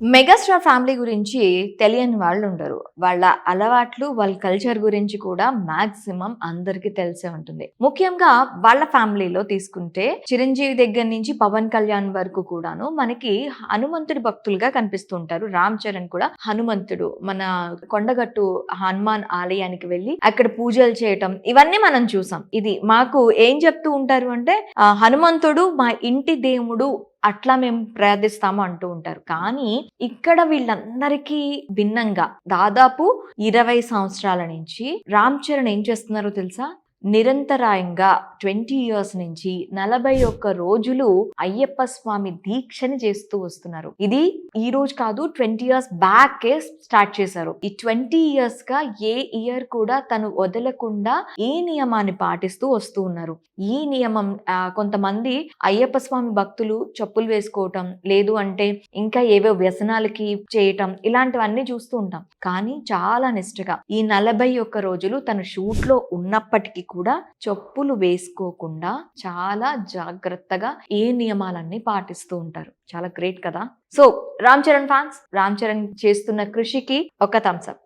Megastar family గురించి తెలియని వాళ్ళు ఉండరు. వాళ్ళ అలవాట్లు, వాళ్ళ కల్చర్ గురించి కూడా మాక్సిమం అందరికీ తెలిసే ఉంటుంది. ముఖ్యంగా వాళ్ళ ఫ్యామిలీలో తీసుకుంటే చిరంజీవి దగ్గర నుంచి పవన్ కళ్యాణ్ వరకు కూడాను మనకి హనుమంతుడి భక్తులుగా కనిపిస్తూ ఉంటారు. రామ్ చరణ్ కూడా హనుమంతుడు మన కొండగట్టు హనుమాన్ ఆలయానికి వెళ్ళి అక్కడ పూజలు చేయటం ఇవన్నీ మనం చూసాం. ఇది మాకు ఏం చెప్తూ ఉంటారు అంటే హనుమంతుడు మా ఇంటి దేవుడు అట్లా మేము ప్రార్థిస్తాము అంటూ ఉంటారు. కానీ ఇక్కడ వీళ్ళందరికీ భిన్నంగా దాదాపు 20 సంవత్సరాల నుంచి రామ్ చరణ్ ఏం చేస్తున్నారో తెలుసా? నిరంతరాయంగా 20 ఇయర్స్ నుంచి 41 రోజులు అయ్యప్ప స్వామి దీక్షని చేస్తూ వస్తున్నారు. ఇది ఈ రోజు కాదు, 20 ఇయర్స్ బ్యాక్ స్టార్ట్ చేశారు. ఈ 20 ఇయర్స్ గా ఏ ఇయర్ కూడా తను వదలకుండా ఈ నియమాన్ని పాటిస్తూ వస్తూ ఉన్నారు. ఈ నియమం కొంతమంది అయ్యప్ప స్వామి భక్తులు చెప్పులు వేసుకోవటం, లేదు అంటే ఇంకా ఏవో వ్యసనాలకి చేయటం, ఇలాంటివన్నీ చూస్తూ ఉంటాం. కానీ చాలా నిష్ఠగా ఈ 41 రోజులు తను షూట్ లో ఉన్నప్పటికీ కూడా చెప్పులు వేసుకోకుండా చాలా జాగ్రత్తగా ఏ నియమాలన్నీ పాటిస్తూ ఉంటారు. చాలా గ్రేట్ కదా. సో రామ్ చరణ్ ఫ్యాన్స్, రామ్ చరణ్ చేస్తున్న కృషికి ఒక థమ్స్ అప్.